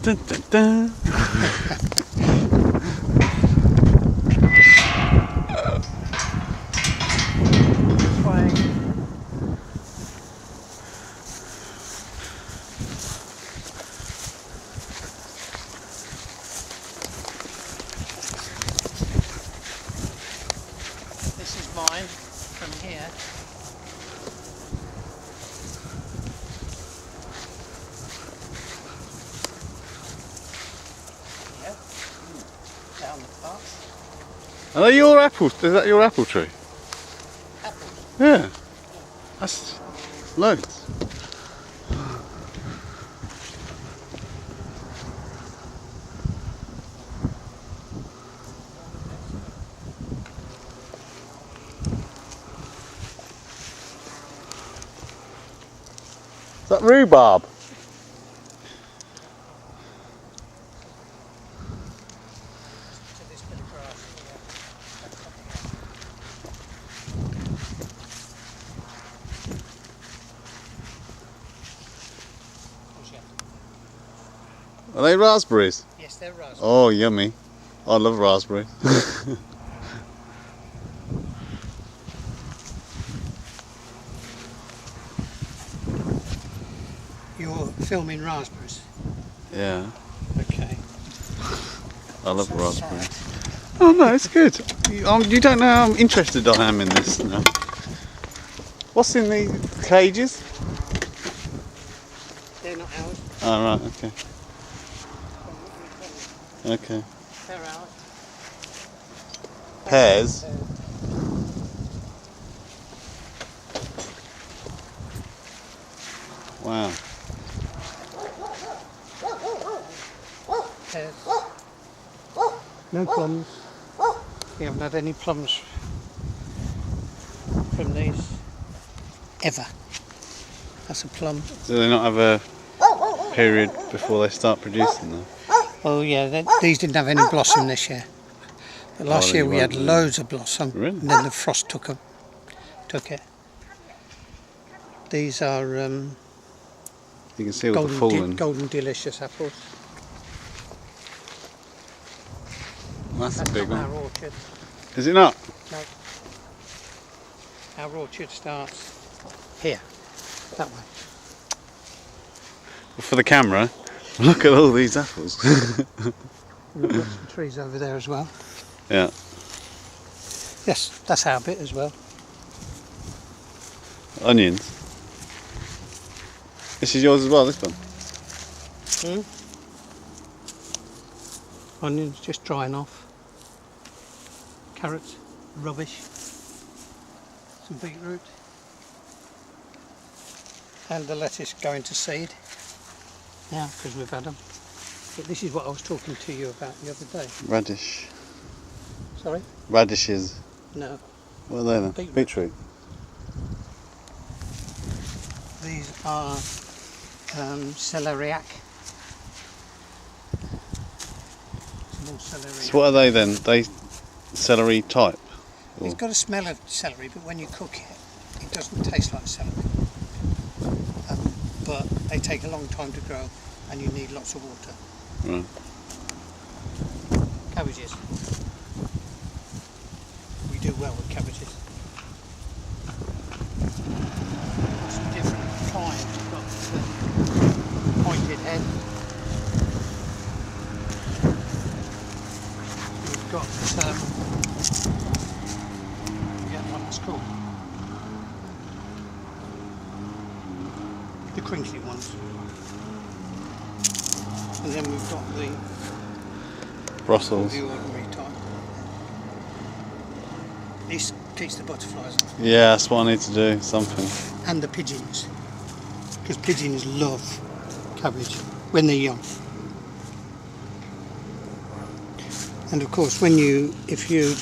Dun, dun, dun. This is mine from here. Yeah. Down the path. Are they your apples? Is that your apple tree? Apples. Yeah. That's loads. Is that rhubarb? To this bit of grass here. Are they raspberries? Yes, they're raspberries. Oh, yummy. I love raspberries. You're filming raspberries? Yeah, Okay. I love So raspberries. sad. Oh no, it's good. You don't know how interested I am in this now. What's in these cages? They're not ours. Oh right, okay. Okay. They're ours. Pears. Wow. Pears. No plums. We haven't had any plums from these ever. That's a plum. Do they not have a period before they start producing them? Oh yeah, these didn't have any blossom this year. But last then year you we had won't, loads of blossom, Really? and then the frost took it. These are You can see all the fallen. golden delicious apples. That's a That's big not our one. orchard. Is it not? No. Our orchard starts here, that way. For the camera, look at all these apples. And we've got some trees over there as well. Yeah. Yes, that's our bit as well. Onions. This is yours as well, this one? Onions just drying off. Carrots, rubbish. Some beetroot. And the lettuce going to seed. Now, because we've had them. But this is what I was talking to you about the other day. Radish. Sorry? Radishes. No. What are they then? Beetroot. Beetroot. These are celeriac. Small celeriac. So what are they then? They celery type? Or- It's got a smell of celery, but when you cook it, it doesn't taste like celery. But they take a long time to grow, and you need lots of water. Right. Cabbages. We do well with cabbages. Some different kinds. We've got the pointed head. We've got I forget what it's called. The crinkly ones. And then we've got Brussels. the ordinary type. This keeps the butterflies off. Yeah, that's what I need to do, something. And the pigeons. Because pigeons love cabbage when they're young. And of course if you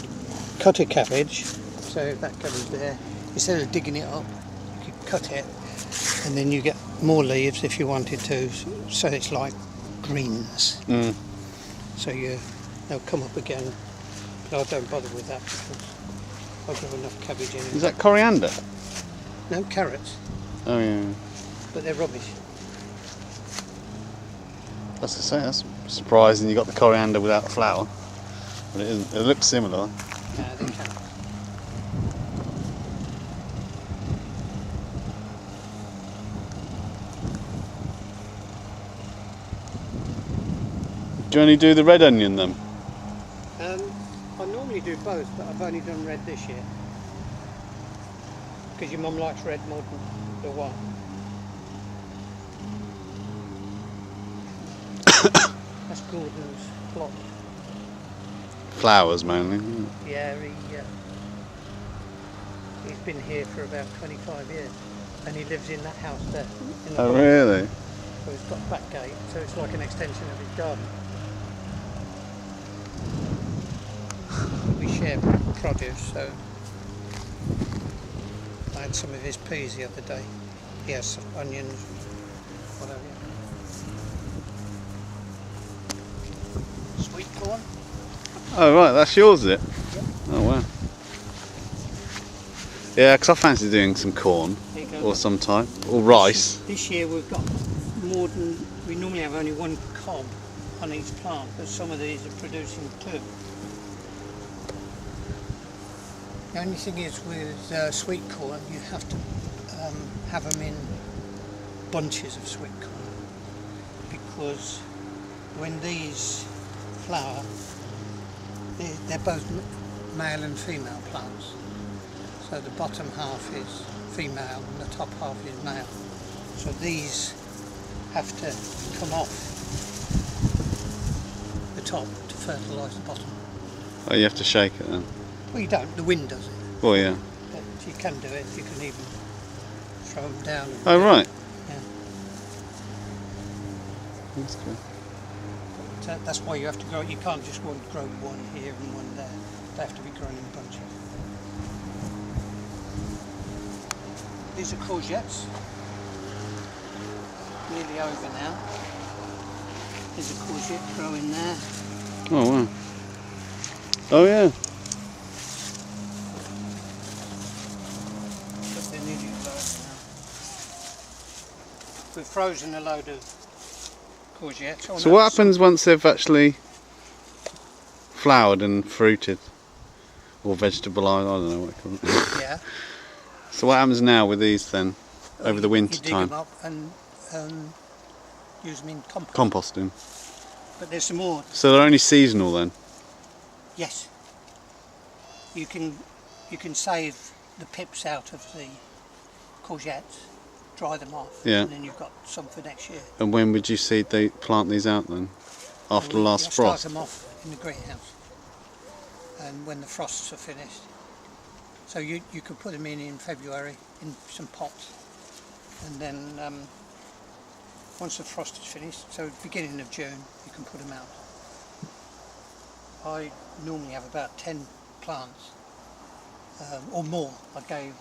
cut a cabbage, so if that cabbage there, instead of digging it up, you could cut it and then you get more leaves if you wanted to, so it's like greens. Mm. So they'll come up again, but I don't bother with that because I've got enough cabbage in it. Is that coriander? No, carrots, Oh yeah. but they're rubbish. As I say, that's surprising you got the coriander without the flower. But it isn't. It looks similar. Yeah, they can. Do you only do the red onion then? I normally do both, but I've only done red this year. Because your mum likes red more than the white. That's Gordon's plot. Flowers mainly. Yeah, he's been here for about 25 years. And he lives in that house there. In the Oh, block. really? So he's got a back gate, so it's like an extension of his garden. We share produce, so I had some of his peas the other day. He has some onions, whatever. Sweet corn. Oh, right, that's yours, is it? Yep. Oh, wow. Yeah, because I fancy doing some corn There you go. or some type, or rice. This year we've got more than, we normally have only one cob on each plant, but some of these are producing two. The only thing is with sweet corn, you have to have them in bunches of sweet corn, because when these flower, they're both male and female plants. So the bottom half is female and the top half is male. So these have to come off the top to fertilise the bottom. Oh, you have to shake it then? Well, you don't, the wind does it. Well, yeah. But you can do it, you can even throw them down. Oh, right. Yeah. That's good. But, that's why you have to grow, you can't just grow one here and one there. They have to be grown in bunches. These are courgettes. Nearly over now. There's a courgette growing there. Oh, wow. Oh, yeah. But they're nearly over now. We've frozen a load of courgettes. Oh, So no, what happens once they've actually flowered and fruited? Or vegetabilised, I don't know what you call it. Yeah. So what happens now with these then, over the winter You dig time? them up and use them in compost. Composting. But there's some more. So they're only seasonal then? Yes. You can save the pips out of the courgettes, dry them off, Yeah. and then you've got some for next year. And when would you plant these out then? After the last You'll frost? start them off in the greenhouse, and when the frosts are finished. So you could put them in February in some pots, and then once the frost is finished, so beginning of June, you can put them out. I normally have about 10 plants, or more. I gave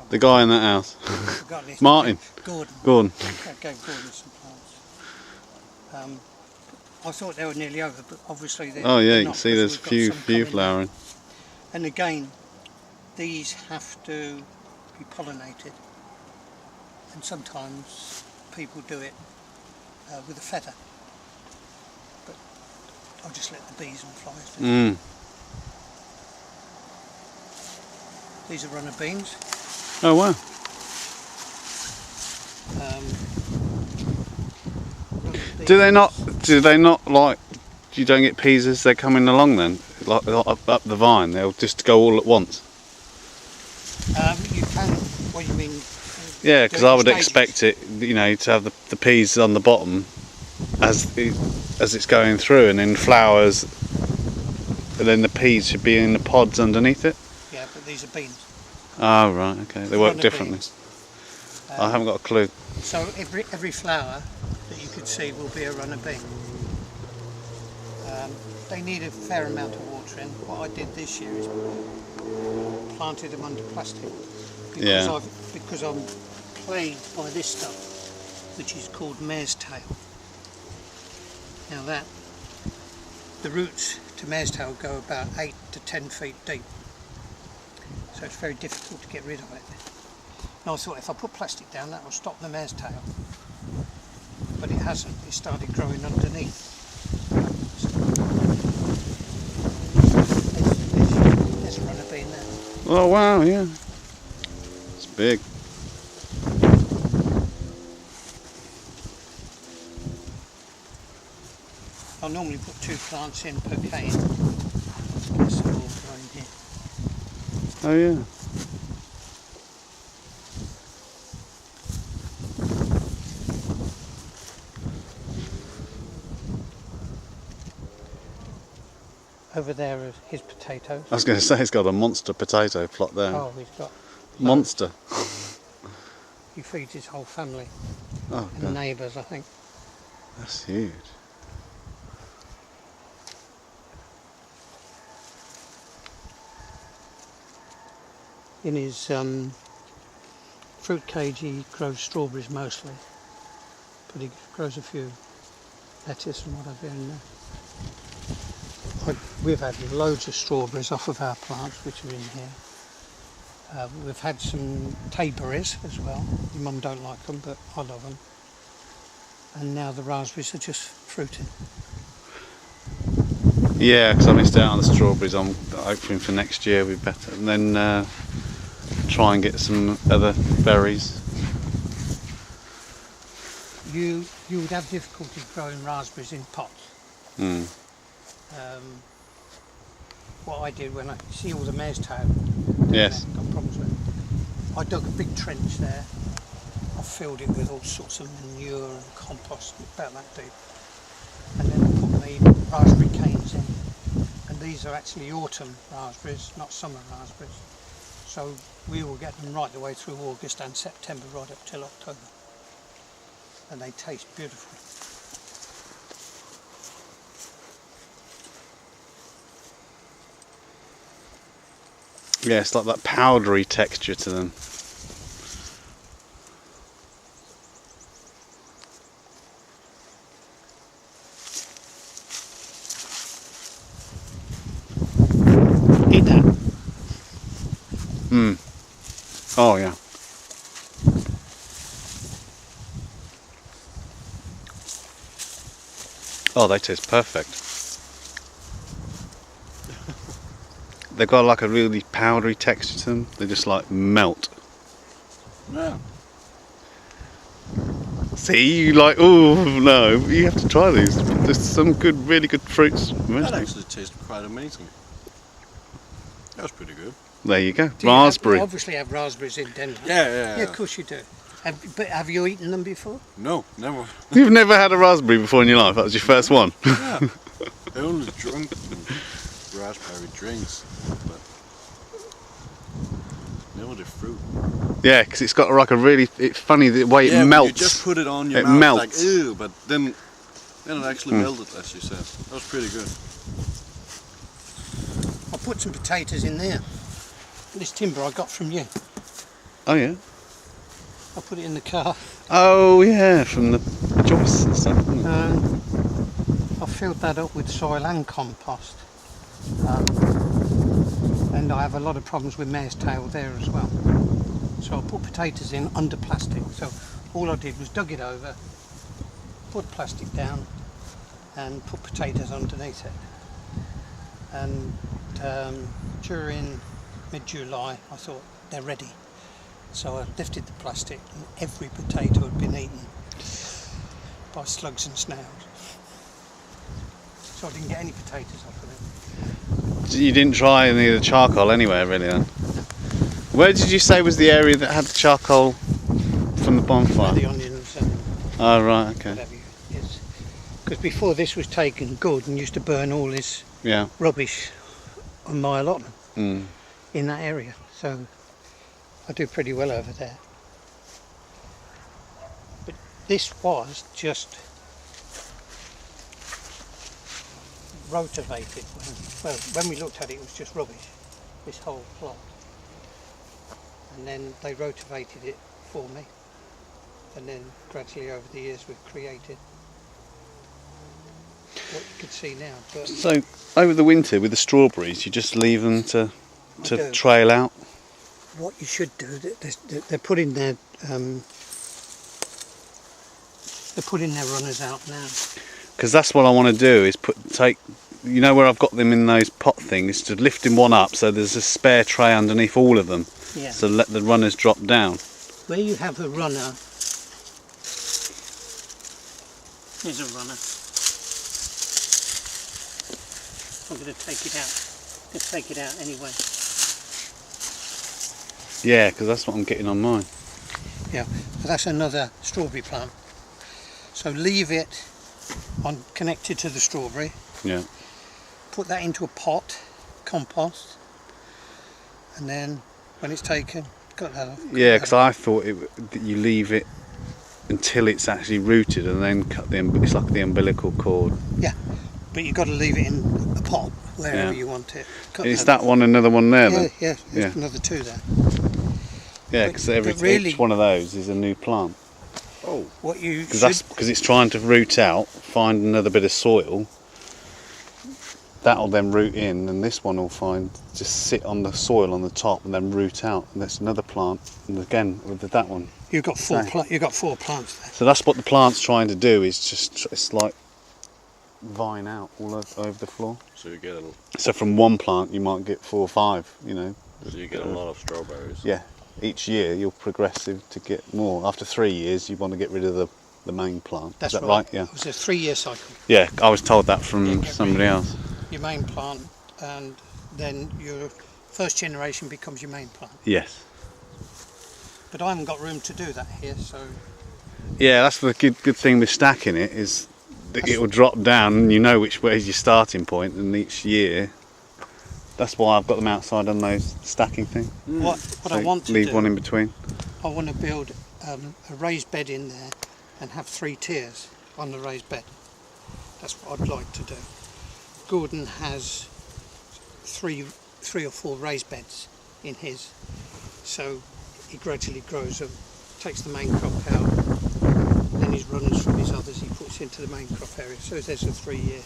The guy in that house. forgotten his Martin. name. Gordon. I gave Gordon some plants. I thought they were nearly over, but obviously they're Oh yeah, they're you not, can see because there's we've got few some coming now. flowering. And again, these have to be pollinated, and sometimes people do it with a feather, but I'll just let the bees and flies do it. These are runner beans. Oh wow. Do they not like, you don't get peas as they're coming along then? Like up the vine, they'll just go all at once? You can, what do you mean? Yeah, because I would stages. expect it, you know, to have the peas on the bottom as it's going through, and then flowers, and then the peas should be in the pods underneath it. Yeah, but these are beans. Oh right, okay, they work Runner differently. beans. I haven't got a clue. So every flower that you could see will be a runner bean. They need a fair amount of watering. What I did this year is planted them under plastic, because I'm plagued by this stuff, which is called mare's tail. Now the roots to mare's tail go about 8 to 10 feet deep, so it's very difficult to get rid of it. And I thought if I put plastic down, that will stop the mare's tail. But it hasn't. It started growing underneath. There's a runner bean there. Oh wow, yeah. It's big. I'll normally put 2 plants in per cane. Get some more growing here. Oh yeah. Over there are his potatoes. I was going to say he's got a monster potato plot there. Oh, he's got Monster. He feeds his whole family Oh and god. neighbours, I think. That's huge. In his fruit cage he grows strawberries mostly, but he grows a few lettuce and whatever in there. We've had loads of strawberries off of our plants which are in here. We've had some tayberries as well. Your mum don't like them, but I love them. And now the raspberries are just fruiting. Yeah, because I missed out on the strawberries. I'm hoping for next year we'll be better. And then try and get some other berries. You would have difficulty growing raspberries in pots. Mm. What I did when I see all the mare's tail, Yes. got problems with it. I dug a big trench there. I filled it with all sorts of manure and compost, about that deep. And then I put my raspberry canes in. And these are actually autumn raspberries, not summer raspberries. So we will get them right the way through August and September, right up till October. And they taste beautiful. Yeah, it's like that powdery texture to them. Eat that. Mm. Oh yeah. Oh, they taste perfect. They've got like a really powdery texture to them. They just like melt. Yeah. See, you like, oh no, you have to try these. There's some good, really good fruits. That actually tasted quite amazing. That was pretty good. There you go, Do raspberry. You obviously have raspberries in Denver. Yeah. Yeah, of course you do. But have you eaten them before? No, never. You've never had a raspberry before in your life? That was your first one? Yeah. I only drunk raspberry drinks, but never the fruit. Yeah, because it's got like a really, it's funny the way it Yeah, melts. you just put it on your It mouth melts. like ew, but then it actually melted, as you said. That was pretty good. I put some potatoes in there. This timber I got from you. Oh yeah. I put it in the car. Oh yeah, from the joists and stuff. Isn't it? I filled that up with soil and compost. And I have a lot of problems with mare's tail there as well. So I put potatoes in under plastic. So all I did was dug it over, put plastic down and put potatoes underneath it. And during mid-July I thought they're ready. So I lifted the plastic and every potato had been eaten by slugs and snails. So I didn't get any potatoes off of it. You didn't try any of the charcoal anywhere really then? Where did you say was the area that had the charcoal from the bonfire? The onions and Oh right, okay. whatever it is. Because before this was taken, Gordon used to burn all his Yeah. rubbish on my allotment Mm. in that area. So I do pretty well over there. But this was just rotivated. When we looked at it, it was just rubbish, this whole plot. And then they rotivated it for me. And then gradually over the years we've created what you can see now. But So over the winter with the strawberries, you just leave them to do. trail out. what you should do, they're putting their runners out now. Because that's what I want to do, is take, you know where I've got them in those pot things, to lifting one up so there's a spare tray underneath all of them. Yeah. So let the runners drop down. Where you have a runner, here's a runner. I'm going to take it out. Just take it out anyway. Yeah, because that's what I'm getting on mine. Yeah, that's another strawberry plant. So leave it connected to the strawberry. Yeah. Put that into a pot, compost, and then when it's taken, cut that off. Yeah, because I thought that you leave it until it's actually rooted and then cut it's like the umbilical cord. Yeah, but you've got to leave it in a pot wherever you want it. Is that one another one there then? Yeah, there's another two there. Yeah, because each one of those is a new plant. Oh. What you because it's trying to root out, find another bit of soil. That'll then root in, and this one will just sit on the soil on the top and then root out. And that's another plant. And again with that one. You've got four plants there. So that's what the plant's trying to do. Is it's like vine out all over the floor. So you get So from one plant you might get 4 or 5. You know. So you get a lot of strawberries. Yeah. Each year you're progressive to get more. After 3 years you want to get rid of the main plant. That's Is that right. Yeah. It was a 3-year cycle. Yeah, I was told that from somebody else. Your main plant, and then your first generation becomes your main plant. Yes. But I haven't got room to do that here, so. Yeah, that's the good thing with stacking it, is that it will drop down and you know which way is your starting point, and each year. That's why I've got them outside on those stacking thing. What So I want to leave do, one in between. I want to build a raised bed in there and have 3 tiers on the raised bed. That's what I'd like to do. Gordon has 3 or 4 raised beds in his, so he gradually grows up, takes the main crop out, then his runners from his others he puts into the main crop area. So there's a 3-year.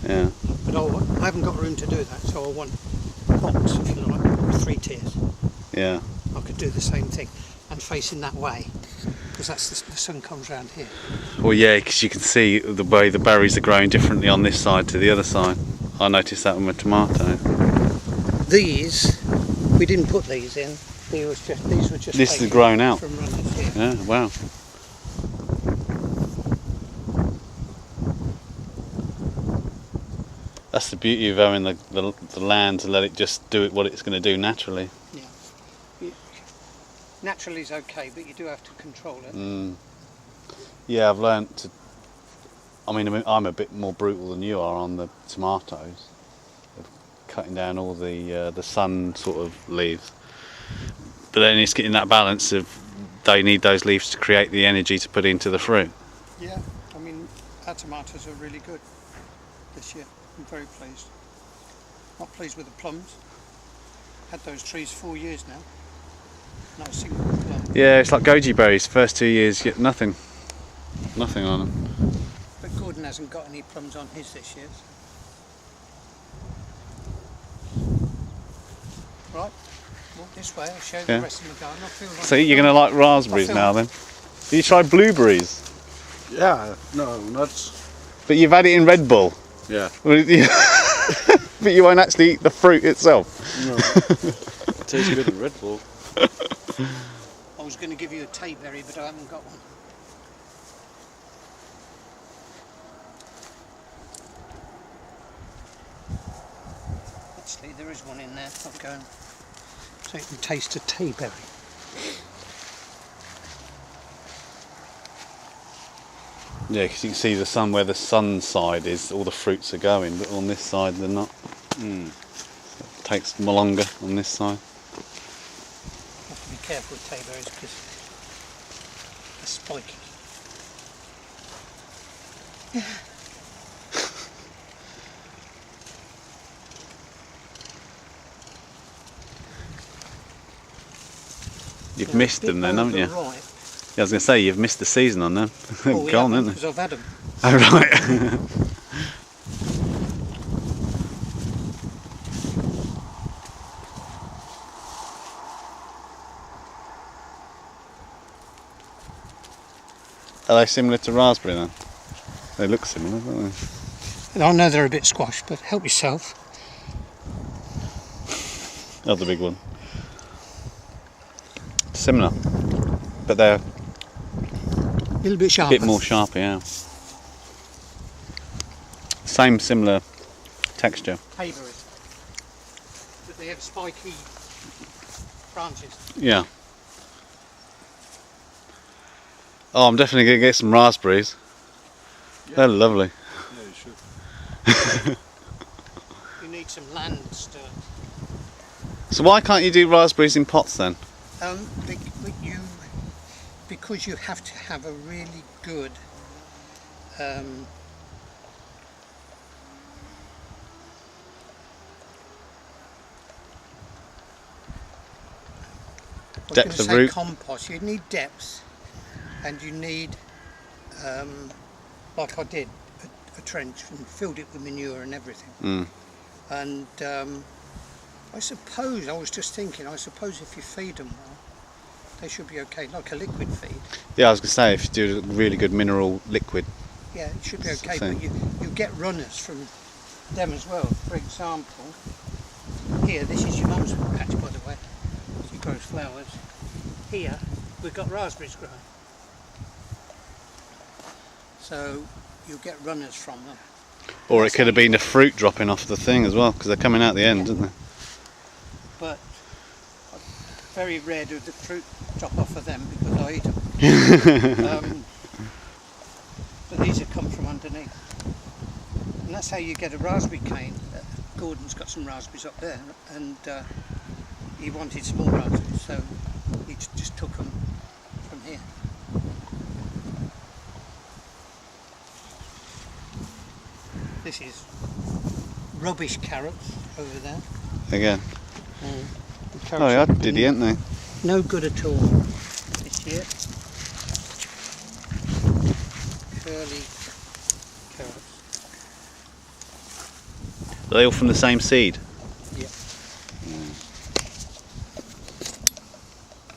Yeah. But I haven't got room to do that, so I want a box, if you like, with 3 tiers. Yeah. I could do the same thing and facing that way, because that's the sun comes round here. Well, yeah, because you can see the way the berries are growing differently on this side to the other side. I noticed that with my tomato. These, we didn't put these in. These were just. This is grown out. From runners, yeah. Yeah. Wow. That's the beauty of having the land to let it just do what it's going to do naturally. Yeah. Naturally is okay, but you do have to control it. Yeah, I've learnt to. I mean, I'm a bit more brutal than you are on the tomatoes, cutting down all the sun sort of leaves. But then it's getting that balance of they need those leaves to create the energy to put into the fruit. Yeah, I mean, our tomatoes are really good this year. I'm very pleased. Not pleased with the plums. Had those trees 4 years now. Not a single plum. Yeah, it's like goji berries. First 2 years, you get nothing on them. But Gordon hasn't got any plums on his this year. So. Right, walk this way. I'll show you the rest of the garden. I feel like So you're going to like raspberries now then? Did you try blueberries? Yeah, no, nuts. But you've had it in Red Bull. Yeah. But you won't actually eat the fruit itself. No. It tastes good in Red Bull. I was going to give you a tayberry, but I haven't got one. Actually, there is one in there. I'll go and so you can taste a tayberry. Yeah, because you can see the sun where the sun side is, all the fruits are going, but on this side they're not. It takes longer on this side. You have to be careful with tayberries because they're spiky. You've missed them then, haven't you? Right. Yeah, I was going to say, you've missed the season on them. They're Oh, gone, yeah, aren't they? because I've had them. Oh, right. Are they similar to raspberry then? They look similar, don't they? I know they're a bit squashed, but help yourself. That's the big one. Similar, but they're A little bit a sharper. bit more sharper, yeah. Same similar texture. Hayberry. But they have spiky branches. Yeah. Oh, I'm definitely going to get some raspberries. Yeah. They're lovely. Yeah, you should. You need some land stir. So why can't you do raspberries in pots then? Because you have to have a really good Depth of root. compost. You need depth, and you need, like I did, a trench and filled it with manure and everything. Mm. And I suppose, I was just thinking, I suppose if you feed them well, they should be okay, like a liquid feed. Yeah, I was going to say, if you do a really good mineral liquid. Yeah, it should be okay, Same. but you get runners from them as well. For example, here, this is your mum's patch, by the way. She grows flowers. Here, we've got raspberries growing. So, you'll get runners from them. Or it That's could have how you- been the fruit dropping off the thing as well, because they're coming out the end, Yeah. aren't they? But very rare do the fruit drop off of them because I eat them. But these have come from underneath. And that's how you get a raspberry cane. Gordon's got some raspberries up there, and he wanted some more raspberries, so he just took them from here. This is rubbish carrots over there. Again. The carrots Oh yeah, have did been he, ain't they? no good at all this year. Curly carrots. Are they all from the same seed? Yeah.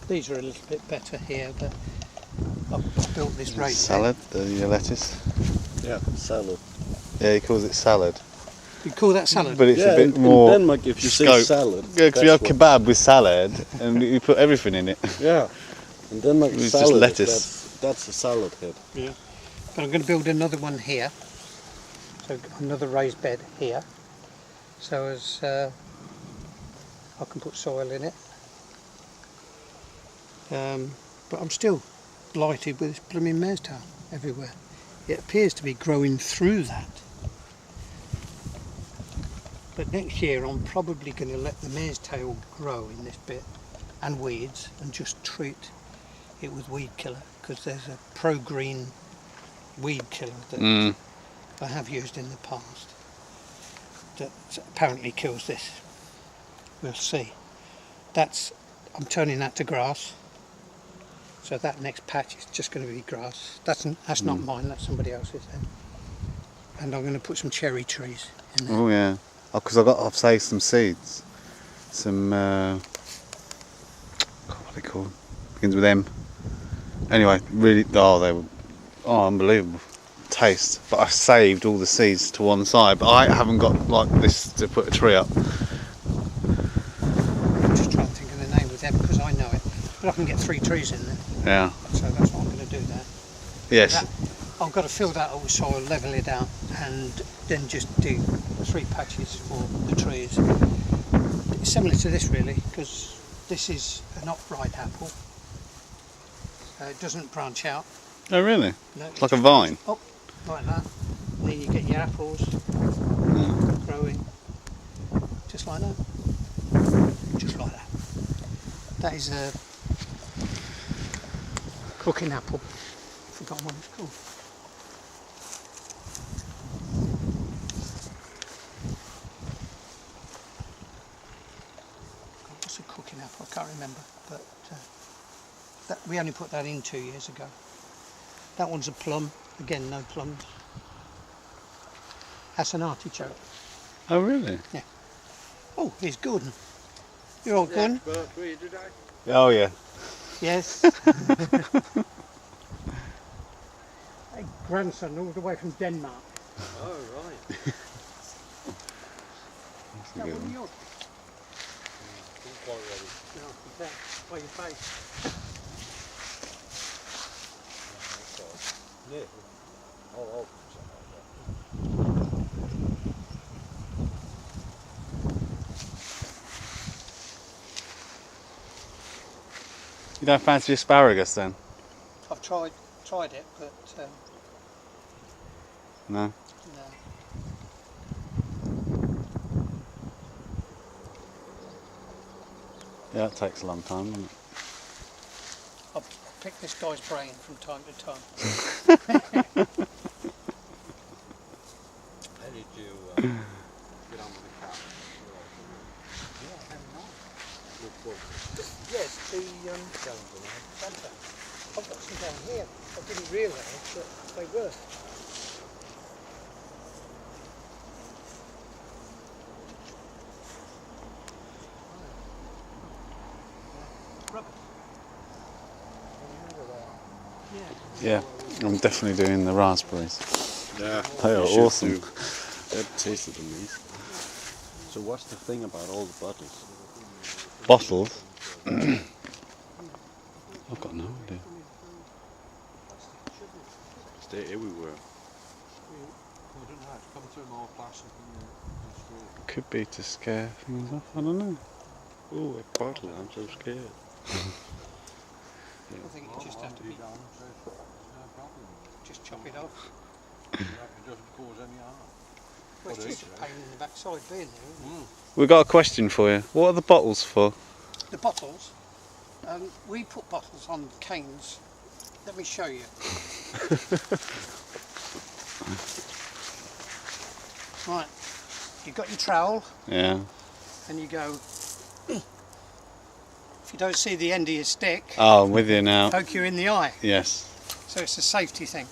These are a little bit better here, but I've built this raised Salad, your lettuce. Yeah, salad. Yeah, he calls it salad. bed. You call that salad? But it's yeah, a bit in more Denmark, if you say scope. salad, Yeah, because you have that's kebab with salad and you put everything in it. yeah. In Denmark, It's just salad, lettuce. that's a salad head. Yeah. But I'm going to build another one here. So another raised bed here. So as I can put soil in it. But I'm still blighted with this blooming mare's tail everywhere. It appears to be growing through that. But next year I'm probably going to let the mare's tail grow in this bit and weeds and just treat it with weed killer, because there's a pro-green weed killer that I have used in the past that apparently kills this. We'll see. I'm turning that to grass, so that next patch is just going to be grass. That's not mine, that's somebody else's then. And I'm going to put some cherry trees in there. Oh yeah. Oh, because I've saved some seeds. Some God, what are they called? Begins with M. Anyway, really, they were unbelievable taste. But I saved all the seeds to one side. But I haven't got like this to put a tree up. I'm just trying to think of the name of them because I know it. But I can get 3 trees in there, Yeah. so that's what I'm going to do there. Yes. I've got to fill that up with soil, level it out, and then just do 3 patches for the trees. It's similar to this really, because this is an upright apple. It doesn't branch out. Oh really? No, It's like a vine. Up like that. And then you get your apples growing just like that. Just like that. That is a cooking apple. Forgotten what it's called. What's a cooking apple? I can't remember. But we only put that in 2 years ago. That one's a plum. Again, no plums. That's an artichoke. Oh really? Oh, here's Gordon. You're all Gordon? Oh yeah. Yes. grandson all the way from Denmark. Oh, right. That's a That good wasn't one. yours? Not quite ready. No, I can tell by your face. Yeah. Oh, You don't fancy asparagus then? I've tried it, but No? no. Yeah, it takes a long time, doesn't it? I'll pick this guy's brain from time to time. how did you get on with the cat? Yeah, very nice. What? Yes, the Santa. I've got some down here. I didn't realise that they were. Rubber. Yeah, I'm definitely doing the raspberries. Yeah, They are you should awesome. do. I've tasted them, these. So what's the thing about all the bottles? Bottles? I've got no idea. Stay everywhere. I don't know, it's come through more plastic than straw. Could be to scare things off, I don't know. Oh, a bottle, I'm so scared. I think you just have to be, Down, so it's no problem. just chop it off. It doesn't cause any harm. Well, it's What just is a it? pain in the backside being there, isn't it? We've got a question for you. What are the bottles for? The bottles, we put bottles on canes. Let me show you. Right, you've got your trowel Yeah. and you go, if you don't see the end of your stick, Oh, I'm with you now. poke you in the eye. Yes. So it's a safety thing.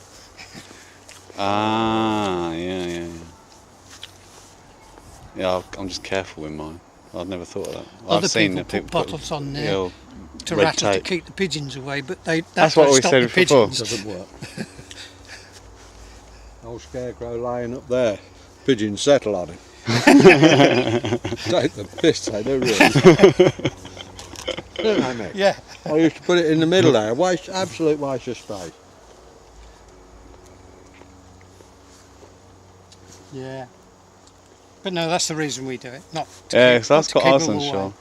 Ah, yeah. Yeah, I'm just careful with mine. I've never thought of that. Other I've seen people that put people bottles on the there old to red rattle to tape. keep the pigeons away, but That's what won't we stop said the before. pigeons. Doesn't work. Old scarecrow lying up there. Pigeons settle on him. Take the piss, they do really. Don't they, Mick? Yeah. I used to put it in the middle there. Absolute waste of space. Yeah. But no, that's the reason we do it. Not to Yeah, keep, 'cause that's not got to ours keep on them shore. away.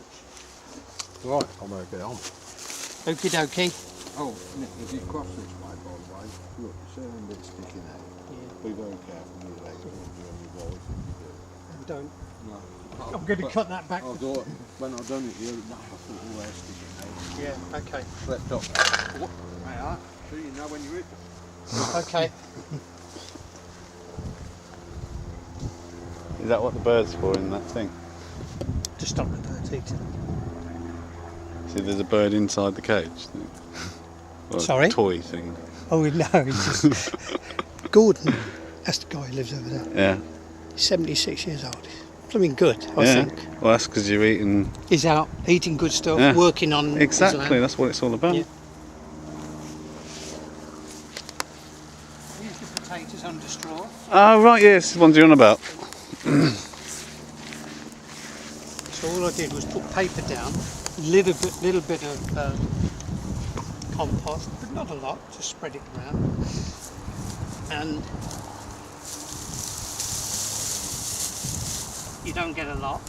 Right, I'm going to get on. Okie dokie. Oh, Nick, if you cross this way, by the way, look, certain bits sticking out. Be very careful with your legs, don't do any voice if you do. And don't. No. I'm going to cut that back. I thought, when I've done it, I thought all there sticking out. Yeah, okay. Slept up. What? They are. So you know when you're it. Okay. Is that what the bird's for in that thing? To stop the birds eating. See, there's a bird inside the cage. Or a Sorry? toy thing. Oh, no, it's just... Gordon, that's the guy who lives over there. Yeah. He's 76 years old. He's something good, I Yeah. think. Well, that's because you're eating. He's out eating good stuff, Yeah. working on his Exactly. land. That's what it's all about. Yeah. I use the potatoes under straw. Oh, right. Yes, the ones you're on about. So all I did was put paper down, little bit of compost, but not a lot, just spread it around. And you don't get a lot.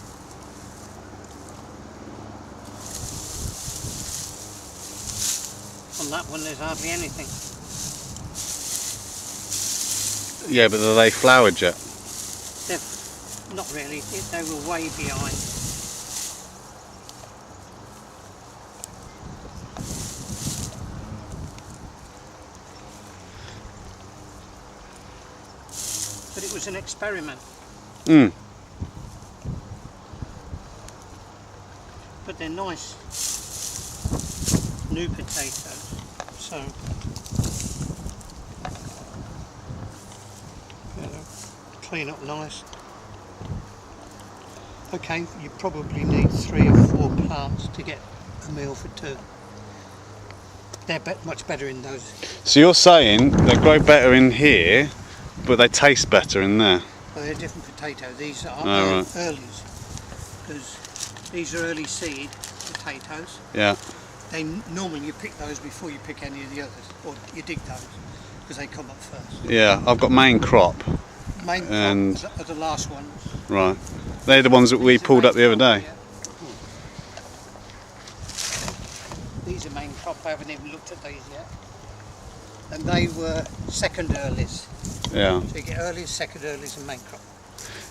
On that one there's hardly anything. Yeah, but are they flowered yet? They're not really, they were way behind. But it was an experiment. Mm. But they're nice new potatoes, so clean up nice. Okay, you probably need 3 or 4 plants to get a meal for 2. They're much better in those So you're saying they grow better in here, but they taste better in there? Well, they're different potatoes. These are Right. earlies, because these are early seed potatoes. Yeah. Normally you pick those before you pick any of the others, or you dig those, because they come up first. Yeah, I've got main crop. Main And- crop are the last ones. Right. They're the ones that we These are pulled main up the other crop, day. yeah. These are main crop. I haven't even looked at these yet. And they were second earlies. Yeah. So you get earlies, second earlies, and main crop.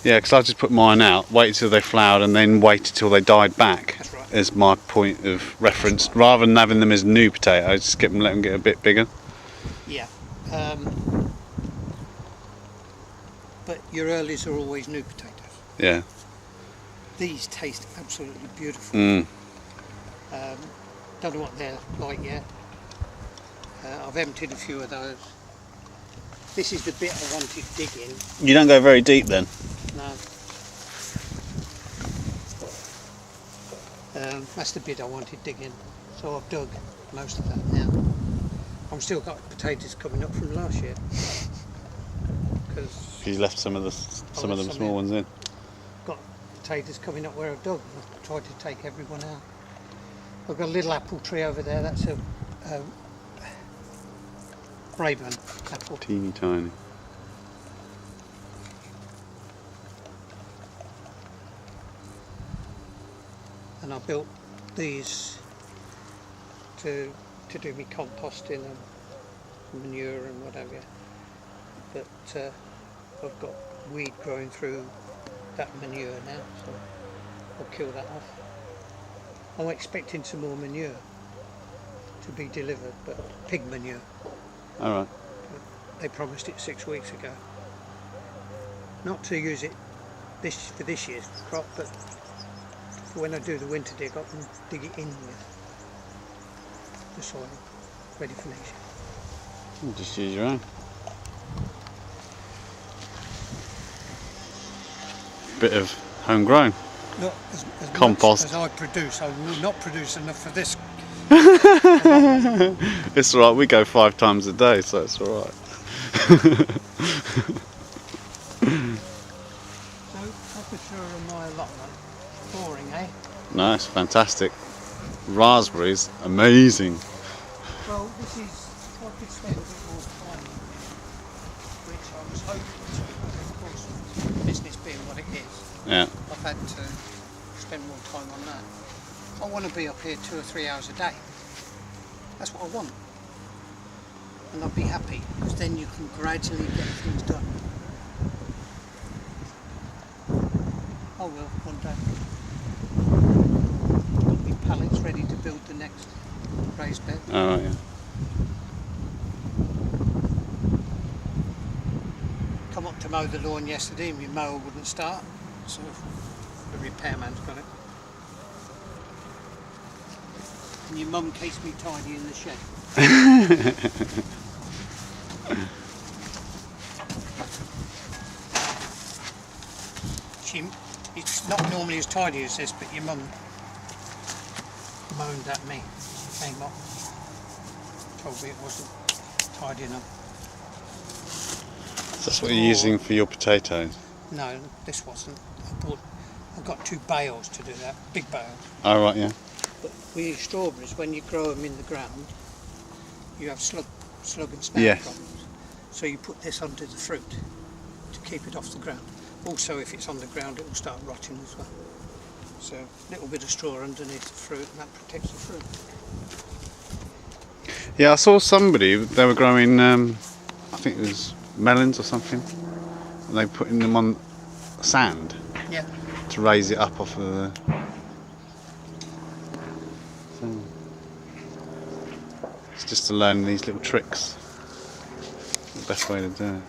Yeah, because I just put mine out, waited till they flowered, and then waited till they died back. That's right. As my point of reference, rather than having them as new potatoes, just let them get a bit bigger. Yeah. But your earlies are always new potatoes. Yeah. These taste absolutely beautiful. Mm. Don't know what they're like yet. I've emptied a few of those. This is the bit I wanted digging. You don't go very deep then? No. That's the bit I wanted digging. So I've dug most of that now. I've still got potatoes coming up from last year. Because You left some of them small ones in. got potatoes coming up where I've dug. I've tried to take everyone out. I've got a little apple tree over there. That's a Braeburn apple. Teeny tiny. And I built these to do me composting and manure and whatever. But I've got weed growing through that manure now, so I'll kill that off. I'm expecting some more manure to be delivered, but pig manure. All right. They promised it 6 weeks ago. Not to use it for this year's crop, but for when I do the winter dig, I can dig it in with the soil, ready for next year. Just use your own. Bit of homegrown. Not as Compost. much as I produce. I will not produce enough for this. It's alright, we go 5 times a day, so it's alright. So, temperature of my allotment. Boring, eh? No, it's fantastic. Raspberries, amazing. Well, this is, if I could spend a bit more time, which I was hoping to, but of course, business being what it is, Yeah. I've had to spend more time on that. I want to be up here 2 or 3 hours a day. That's what I want. And I'd be happy, because then you can gradually get things done. I will, one day. Got my pallets ready to build the next raised bed. Alright, yeah. Come up to mow the lawn yesterday and my mower wouldn't start, so the repairman's got it. And your mum keeps me tidy in the shed. It's not normally as tidy as this, but your mum moaned at me, came up, told me it wasn't tidy enough. So that's what you're using for your potatoes? No, this wasn't. I got 2 bales to do that, big bales. Alright, yeah. But with your strawberries, when you grow them in the ground, you have slug and snail Yes. problems. So you put this under the fruit to keep it off the ground. Also, if it's on the ground, it will start rotting as well. So a little bit of straw underneath the fruit, and that protects the fruit. Yeah, I saw somebody, they were growing, I think it was melons or something, and they were putting them on sand Yeah. to raise it up off of the... So, it's just to learn these little tricks. The best way to do it.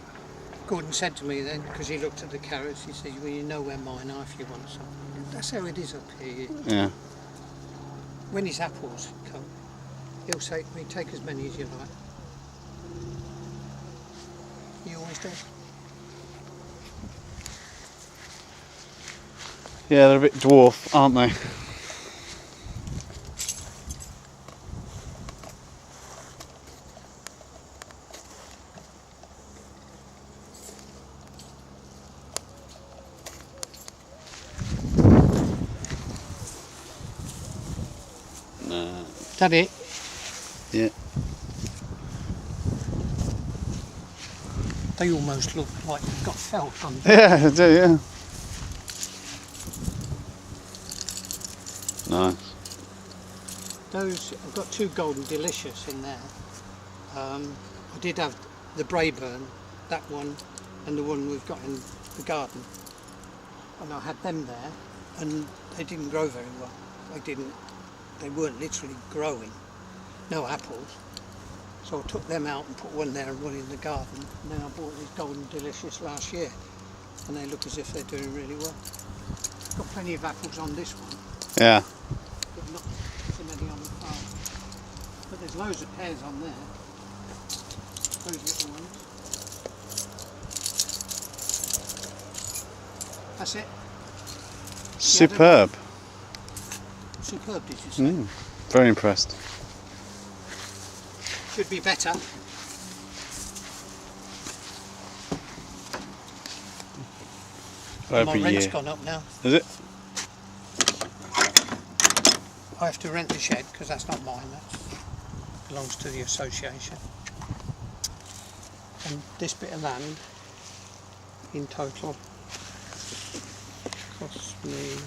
Gordon said to me then, because he looked at the carrots, he said, well, you know where mine are if you want some. That's how it is up here. Yeah. When his apples come, he'll say to me, take as many as you like. He always does. Yeah, they're a bit dwarf, aren't they? Nah. Is that it? Yeah. They almost look like they've got felt on. Yeah, I do, yeah. Nice. Those, I've got 2 Golden Delicious in there. I did have the Brayburn, that one, and the one we've got in the garden. And I had them there, and they didn't grow very well. They weren't literally growing. No apples. So I took them out and put one there and one in the garden. And then I bought these Golden Delicious last year, and they look as if they're doing really well. Got plenty of apples on this one, Yeah. but not so many on the farm. But there's loads of pears on there. Those little ones. That's it. Superb. Superb, did you say? Very impressed. Should be better. Over My a rent's year. gone up now. Is it? I have to rent the shed because that's not mine. That belongs to the association. And this bit of land, in total, costs me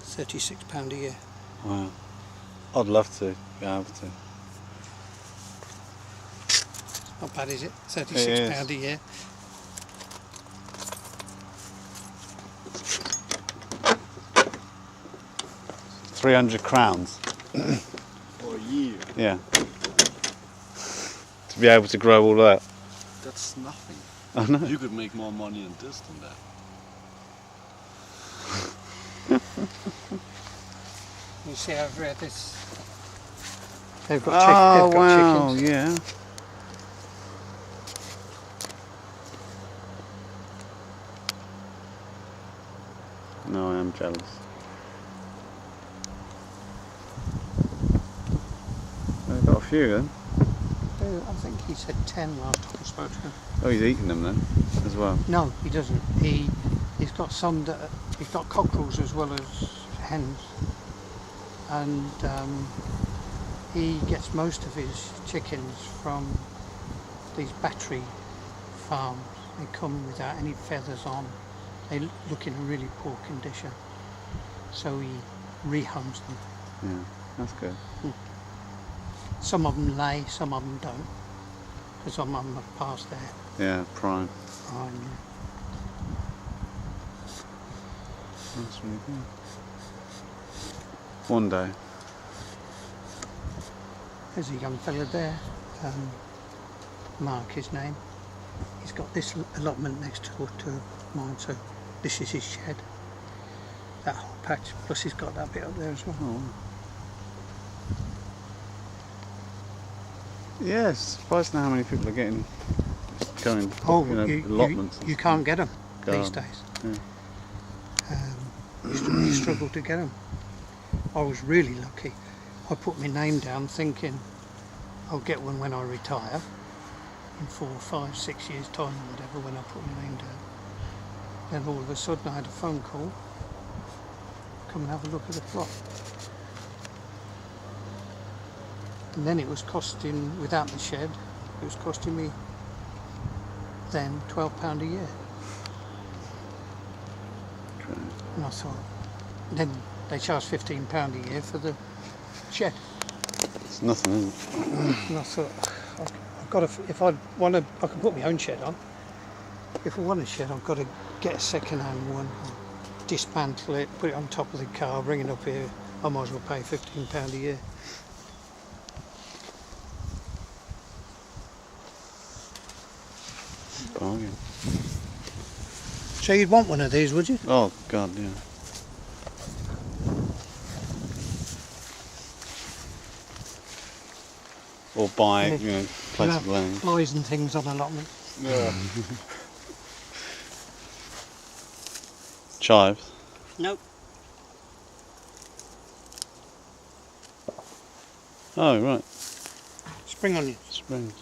£36 a year. Wow. I'd love to be able to. Not bad, is it? It £36 is. a year. £300 For a year. Yeah. To be able to grow all that. That's nothing. I know. You could make more money on this than that. You see over here, this. They've Oh got, wow, chickens. yeah. No, I am jealous. I've got a few then. I think he said 10 last time I spoke to him. Oh, he's eating them then, as well. No, he doesn't. He's got some that he's got cockerels as well as hens, and he gets most of his chickens from these battery farms. They come without any feathers on. They look in a really poor condition, so he rehomes them. Yeah, that's good. Some of them lay, some of them don't, because some of them have passed their Yeah, prime. prime. That's really good. One day. There's a young fella there, Mark his name. He's got this allotment next door to mine, so this is his shed. That whole patch, plus he's got that bit up there as well. Oh. Yeah, it's surprising how many people are going, allotments. You can't get them these Gardens. days. You struggle to get them. I was really lucky. I put my name down thinking I'll get one when I retire, in 4, 5, 6 years time or whatever, when I put my name down. Then all of a sudden I had a phone call, come and have a look at the plot. And then it was costing, without the shed, it was costing me then £12 a year. Okay. And I thought, then they charge £15 a year for the shed. It's nothing, is it? And I thought, I've got to, if I want to, I can put my own shed on. If I want a shed, I've got to get a second-hand one, dismantle it, put it on top of the car, bring it up here. I might as well pay £15 a year. Bargain. So you'd want one of these, would you? Oh God, yeah. Or buy, Yeah. place You of have land. flies and things on allotment. Yeah. Chives. Nope. Oh right, Spring onions. springs.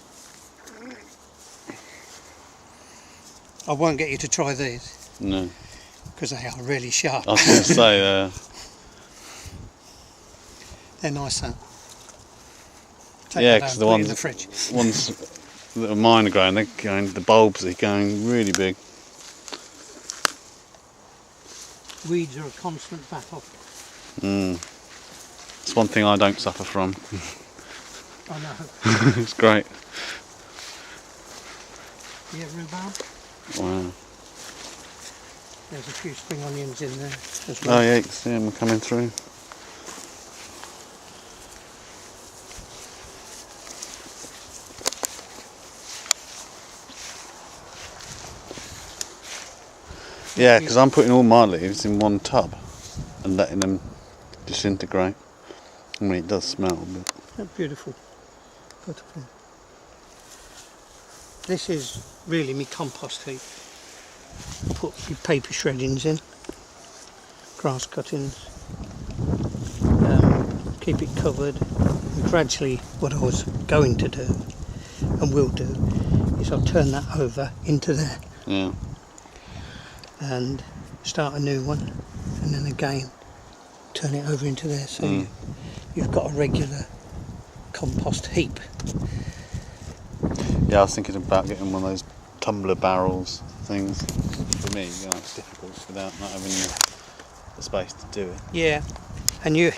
I won't get you to try these No, because they are really sharp. I was going to say They're nicer. Take Yeah, that 'cause out the and put it ones- in the fridge. Ones that are mine are growing, the bulbs are going really big. Weeds are a constant battle. It's one thing I don't suffer from. I know. It's great. You get rhubarb? Wow. There's a few spring onions in there as well. Oh yeah, you can see them coming through. Yeah, because I'm putting all my leaves in one tub and letting them disintegrate. I mean, it does smell, but They're beautiful. Beautiful. This is really my compost heap. Put your paper shreddings in, grass cuttings, keep it covered. And gradually, what I was going to do and will do is I'll turn that over into there yeah. and start a new one, and then again turn it over into there, so you've got a regular compost heap. Yeah, I was thinking about getting one of those tumbler barrels things. For me, it's difficult without not having the space to do it. Yeah, and you